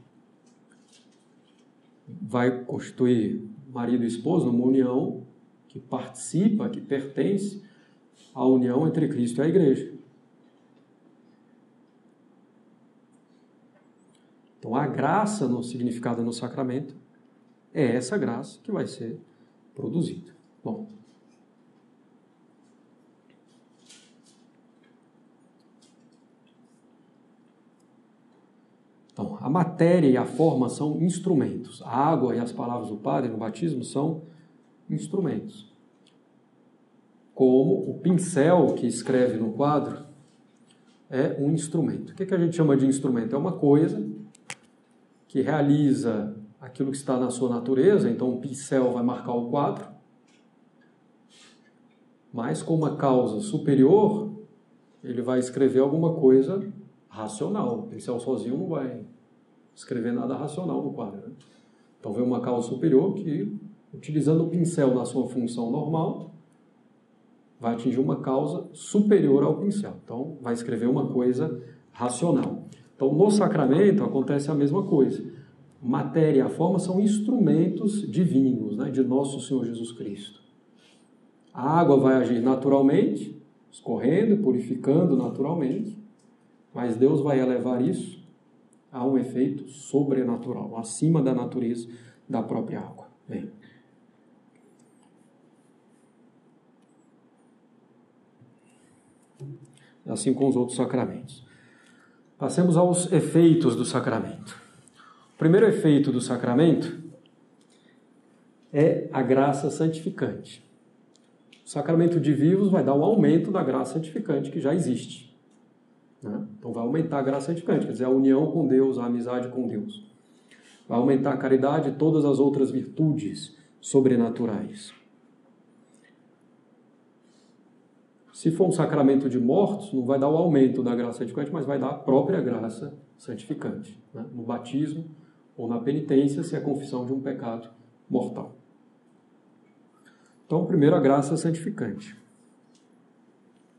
vai constituir marido e esposa numa união que participa, que pertence à união entre Cristo e a Igreja. Então, a graça no significado no sacramento é essa graça que vai ser produzida. Bom. Então, a matéria e a forma são instrumentos. A água e as palavras do Padre no batismo são instrumentos. Como o pincel que escreve no quadro é um instrumento. O que a gente chama de instrumento? É uma coisa que realiza aquilo que está na sua natureza, então o pincel vai marcar o quadro, mas com uma causa superior, ele vai escrever alguma coisa racional. O pincel sozinho não vai escrever nada racional no quadro, né? Então vem uma causa superior que, utilizando o pincel na sua função normal, vai atingir uma causa superior ao pincel. Então vai escrever uma coisa racional. Então no sacramento acontece a mesma coisa. Matéria e a forma são instrumentos divinos, né, de nosso Senhor Jesus Cristo. A água vai agir naturalmente, escorrendo, purificando naturalmente, mas Deus vai elevar isso a um efeito sobrenatural, acima da natureza da própria água. Bem. Assim com os outros sacramentos. Passemos aos efeitos do sacramento. O primeiro efeito do sacramento é a graça santificante. O sacramento de vivos vai dar um aumento da graça santificante que já existe, né? Então vai aumentar a graça santificante, quer dizer, a união com Deus, a amizade com Deus. Vai aumentar a caridade e todas as outras virtudes sobrenaturais. Se for um sacramento de mortos, não vai dar o aumento da graça santificante, mas vai dar a própria graça santificante, né? No batismo ou na penitência, se é a confissão de um pecado mortal. Então, primeiro, a graça santificante.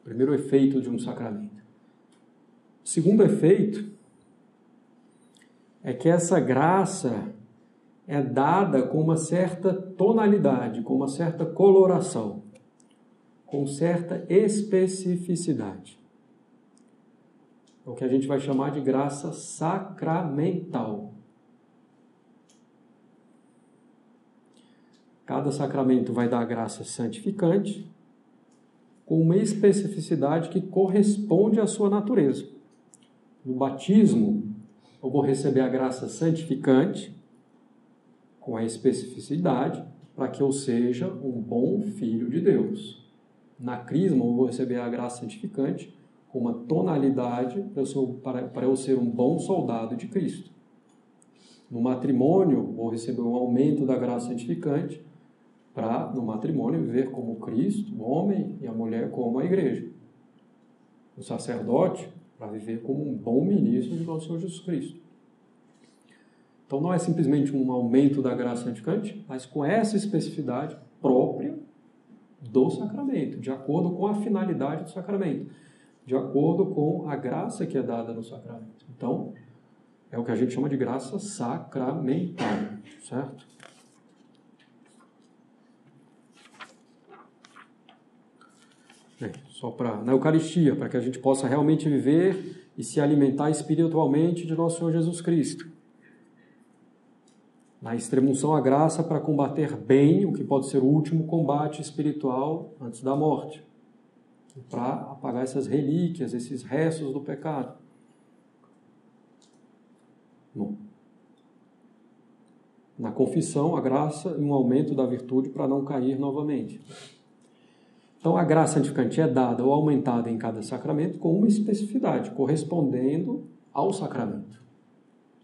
Primeiro efeito de um sacramento. O segundo efeito é que essa graça é dada com uma certa tonalidade, com uma certa coloração, com certa especificidade. É o que a gente vai chamar de graça sacramental. Cada sacramento vai dar a graça santificante com uma especificidade que corresponde à sua natureza. No batismo, eu vou receber a graça santificante com a especificidade para que eu seja um bom filho de Deus. Na crisma, eu vou receber a graça santificante com uma tonalidade para eu ser um bom soldado de Cristo. No matrimônio, vou receber um aumento da graça santificante para, no matrimônio, viver como Cristo, o homem, e a mulher como a igreja. O sacerdote, para viver como um bom ministro de nosso Senhor Jesus Cristo. Então não é simplesmente um aumento da graça santificante, mas com essa especificidade própria do sacramento, de acordo com a finalidade do sacramento, de acordo com a graça que é dada no sacramento. Então, é o que a gente chama de graça sacramental, certo? Bem, só na Eucaristia, para que a gente possa realmente viver e se alimentar espiritualmente de nosso Senhor Jesus Cristo. Na extremunção, a graça para combater bem o que pode ser o último combate espiritual antes da morte, para apagar essas relíquias, esses restos do pecado. Bom. Na confissão, a graça e um aumento da virtude para não cair novamente. Então, a graça santificante é dada ou aumentada em cada sacramento com uma especificidade, correspondendo ao sacramento.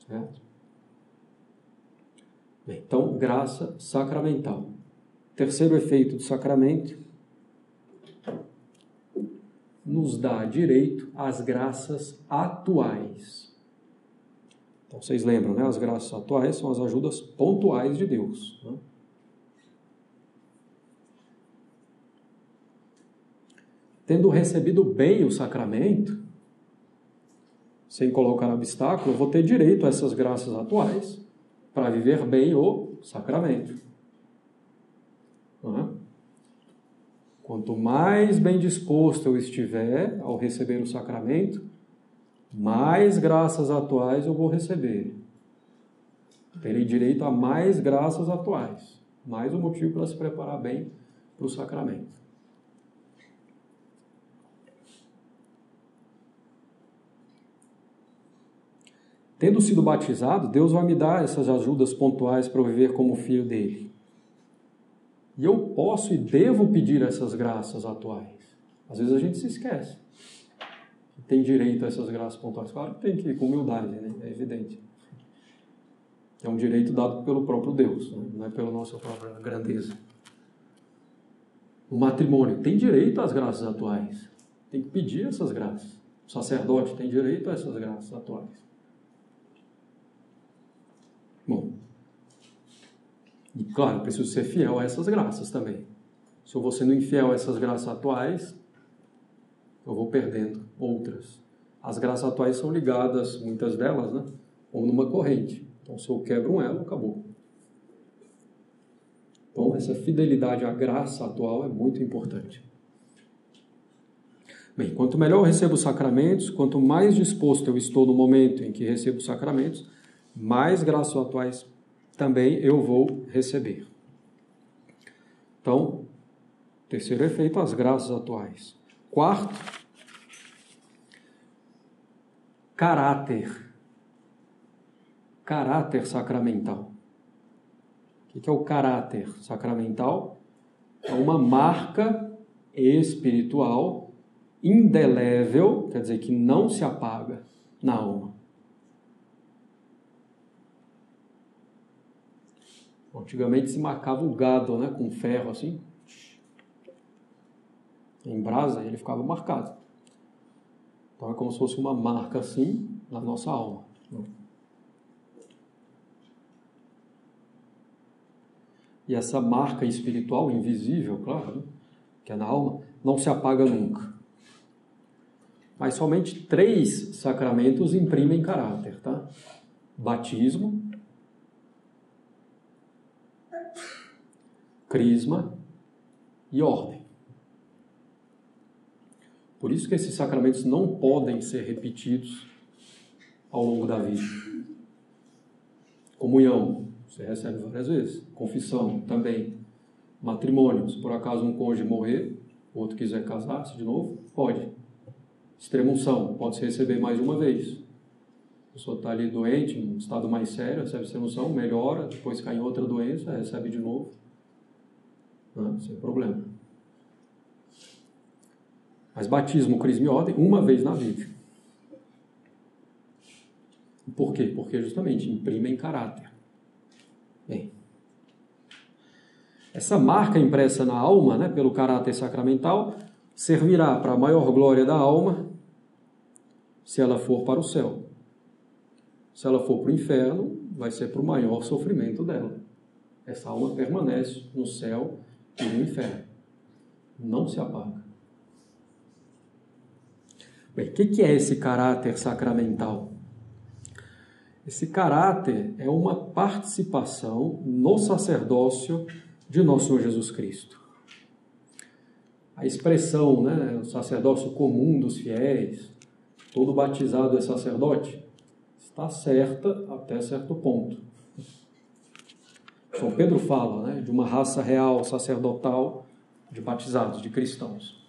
Certo? Bem, então, graça sacramental. Terceiro efeito do sacramento, nos dá direito às graças atuais. Então, vocês lembram, né? As graças atuais são as ajudas pontuais de Deus. Né? Tendo recebido bem o sacramento, sem colocar obstáculo, eu vou ter direito a essas graças atuais para viver bem o sacramento. Não é? Quanto mais bem disposto eu estiver ao receber o sacramento, mais graças atuais eu vou receber. Terei direito a mais graças atuais. Mais um motivo para se preparar bem para o sacramento. Tendo sido batizado, Deus vai me dar essas ajudas pontuais para eu viver como filho dele. E eu posso e devo pedir essas graças atuais. Às vezes a gente se esquece. Tem direito a essas graças pontuais. Claro que tem que ir com humildade, né? É evidente. É um direito dado pelo próprio Deus, né? Não é pela nossa própria grandeza. O matrimônio tem direito às graças atuais. Tem que pedir essas graças. O sacerdote tem direito a essas graças atuais. Bom, e claro, eu preciso ser fiel a essas graças também. Se eu vou sendo infiel a essas graças atuais, eu vou perdendo outras. As graças atuais são ligadas, muitas delas, né, como numa corrente. Então, se eu quebro um elo, acabou. Então, essa fidelidade à graça atual é muito importante. Bem, quanto melhor eu recebo os sacramentos, quanto mais disposto eu estou no momento em que recebo os sacramentos, mais graças atuais também eu vou receber. Então, terceiro efeito, as graças atuais. Quarto, caráter. Caráter sacramental. O que é o caráter sacramental? É uma marca espiritual indelével, quer dizer, que não se apaga na alma. Antigamente se marcava o gado, né, com ferro assim, em brasa, ele ficava marcado. Então é como se fosse uma marca assim na nossa alma. E essa marca espiritual, invisível, claro, né, que é na alma, não se apaga nunca. Mas somente 3 sacramentos imprimem caráter, tá? Batismo, crisma e ordem. Por isso que esses sacramentos não podem ser repetidos ao longo da vida. Comunhão, você recebe várias vezes. Confissão, também. Matrimônio, se por acaso um cônjuge morrer, o outro quiser casar-se de novo, pode. Extremunção, pode-se receber mais de uma vez. A pessoa está ali doente, em um estado mais sério, recebe extremunção, melhora, depois cai em outra doença, recebe de novo. Não, sem problema. Mas batismo, crisma e ordem, uma vez na vida. Por quê? Porque justamente imprimem caráter. Bem. Essa marca impressa na alma, né, pelo caráter sacramental, servirá para a maior glória da alma se ela for para o céu. Se ela for para o inferno, vai ser para o maior sofrimento dela. Essa alma permanece no céu e no inferno. Não se apaga. Bem, o que é esse caráter sacramental? Esse caráter é uma participação no sacerdócio de nosso Senhor Jesus Cristo. A expressão, né, o sacerdócio comum dos fiéis, todo batizado é sacerdote, está certa até certo ponto. São Pedro fala, né, de uma raça real sacerdotal de batizados, de cristãos.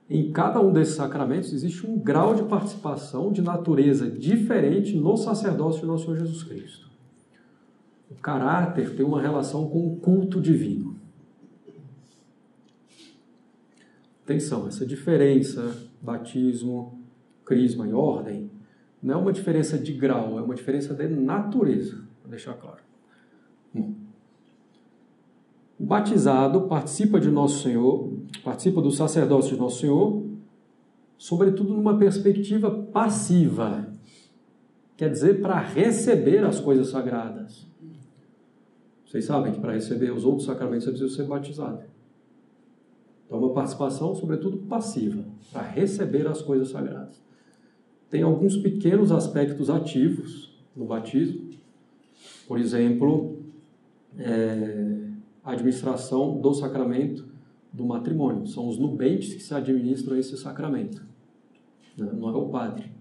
Em cada um desses sacramentos existe um grau de participação de natureza diferente no sacerdócio de nosso Senhor Jesus Cristo. O caráter tem uma relação com o culto divino. Atenção, essa diferença, batismo, crisma e ordem, não é uma diferença de grau, é uma diferença de natureza, para deixar claro. O batizado participa de Nosso Senhor, participa do sacerdócio de Nosso Senhor, sobretudo numa perspectiva passiva, quer dizer, para receber as coisas sagradas. Vocês sabem que para receber os outros sacramentos é preciso ser batizado. Então, uma participação, sobretudo, passiva, para receber as coisas sagradas. Tem alguns pequenos aspectos ativos no batismo, por exemplo, a administração do sacramento do matrimônio. São os nubentes que se administram esse sacramento, não é o padre.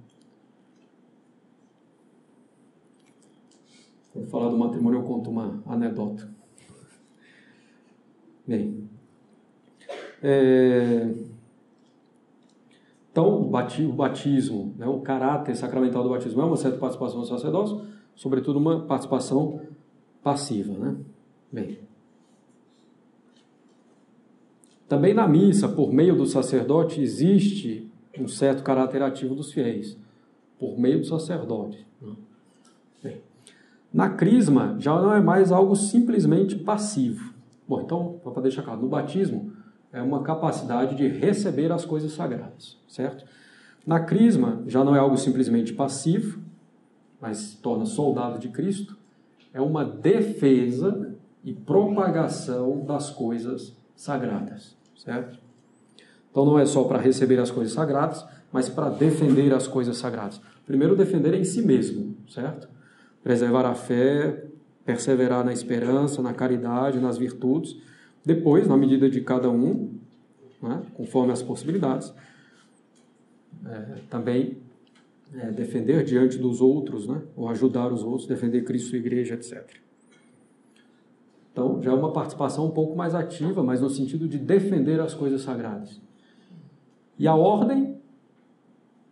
Quando falar do matrimônio, eu conto uma anedota. Bem, então, o batismo, né, o caráter sacramental do batismo é uma certa participação do sacerdócio, sobretudo uma participação passiva, né? Bem, também na missa, por meio do sacerdote, existe um certo caráter ativo dos fiéis, por meio do sacerdote. Bem, na crisma, já não é mais algo simplesmente passivo. Bom, então, para deixar claro, no batismo é uma capacidade de receber as coisas sagradas, certo? Na crisma, já não é algo simplesmente passivo, mas se torna soldado de Cristo, é uma defesa e propagação das coisas sagradas, certo? Então não é só para receber as coisas sagradas, mas para defender as coisas sagradas. Primeiro, defender em si mesmo, certo? Preservar a fé, perseverar na esperança, na caridade, nas virtudes. Depois, na medida de cada um, né, conforme as possibilidades, também defender diante dos outros, né, ou ajudar os outros, defender Cristo e Igreja, etc. Então, já é uma participação um pouco mais ativa, mas no sentido de defender as coisas sagradas. E a ordem,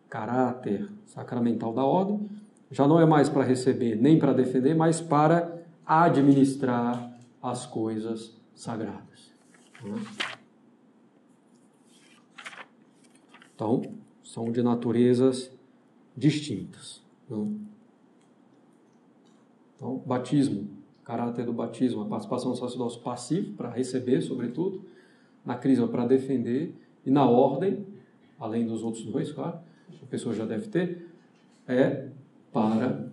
caráter sacramental da ordem, já não é mais para receber nem para defender, mas para administrar as coisas sagradas. Então, são de naturezas distintas. Então, batismo, caráter do batismo, a participação no sacerdócio passivo, para receber, sobretudo, na crisma, para defender, e na ordem, além dos outros dois, claro, a pessoa já deve ter, é para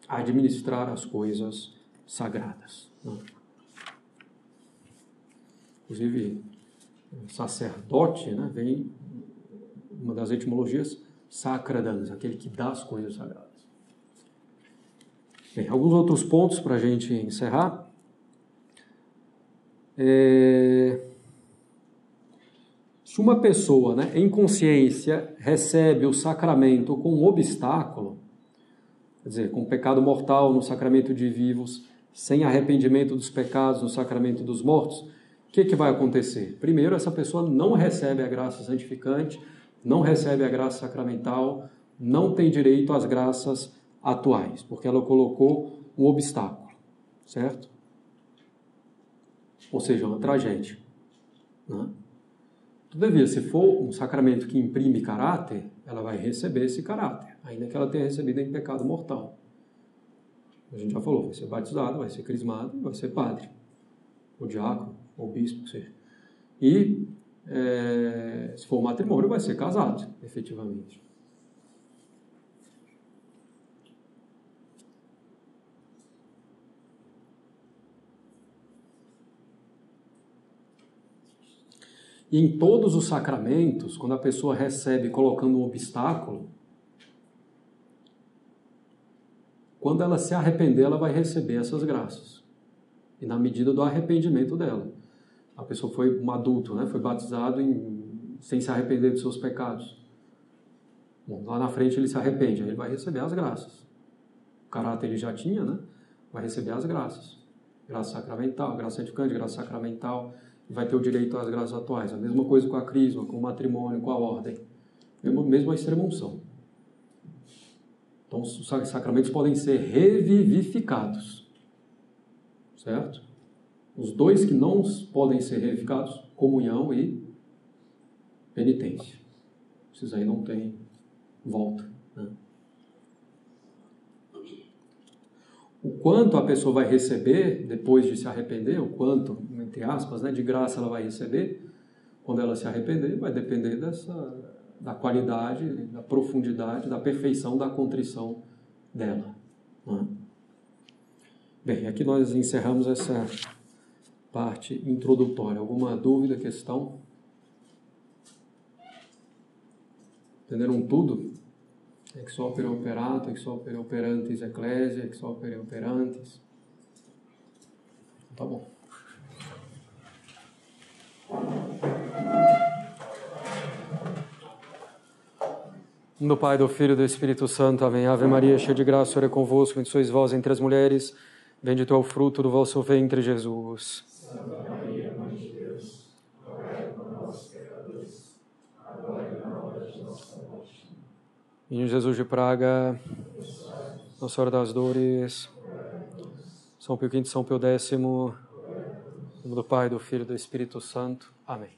administrar as coisas sagradas. Inclusive, sacerdote, né, vem uma das etimologias, sacradans, aquele que dá as coisas sagradas. Bem, alguns outros pontos para a gente encerrar. Se uma pessoa, né, em consciência, recebe o sacramento com um obstáculo, quer dizer, com pecado mortal no sacramento de vivos, sem arrependimento dos pecados no sacramento dos mortos, o que vai acontecer? Primeiro, essa pessoa não recebe a graça santificante, não recebe a graça sacramental, não tem direito às graças atuais, porque ela colocou um obstáculo, certo? Ou seja, uma tragédia. Né? Todavia, se for um sacramento que imprime caráter, ela vai receber esse caráter, ainda que ela tenha recebido em pecado mortal. A gente já falou, vai ser batizado, vai ser crismado, vai ser padre, ou diácono, ou bispo, seja. E, se for matrimônio, vai ser casado, efetivamente. E em todos os sacramentos, quando a pessoa recebe colocando um obstáculo, quando ela se arrepender, ela vai receber essas graças. E na medida do arrependimento dela. A pessoa foi um adulto, né? Foi batizado sem se arrepender dos seus pecados. Bom, lá na frente ele se arrepende, aí ele vai receber as graças. O caráter ele já tinha, né? Vai receber as graças. Graça sacramental, graça santificante, graça sacramental. E vai ter o direito às graças atuais. A mesma coisa com a crisma, com o matrimônio, com a ordem. Mesmo a extrema-unção. Então, os sacramentos podem ser revivificados. Certo? Os dois que não podem ser revivificados, comunhão e penitência. Esses aí não tem volta. Né? O quanto a pessoa vai receber depois de se arrepender, o quanto, entre aspas, né, de graça ela vai receber, quando ela se arrepender, vai depender da qualidade, da profundidade, da perfeição da contrição dela. Né? Bem, aqui nós encerramos essa parte introdutória. Alguma dúvida, questão? Entenderam tudo? Ex opere operato, ex opere operantes ecclesia, ex opere operantes. Tá bom. Do Pai, do Filho e do Espírito Santo. Amém. Ave Maria, cheia de graça, o Senhor é convosco. Bendita sois vós entre as mulheres. Bendito é o fruto do vosso ventre, Jesus. Santa Maria, Mãe de Deus, rogai por nós, pecadores, agora e na hora de nossa morte. Menino Jesus de Praga, Nossa Senhora das Dores, São Pio V, São Pio X, em nome do Pai, do Filho e do Espírito Santo. Amém.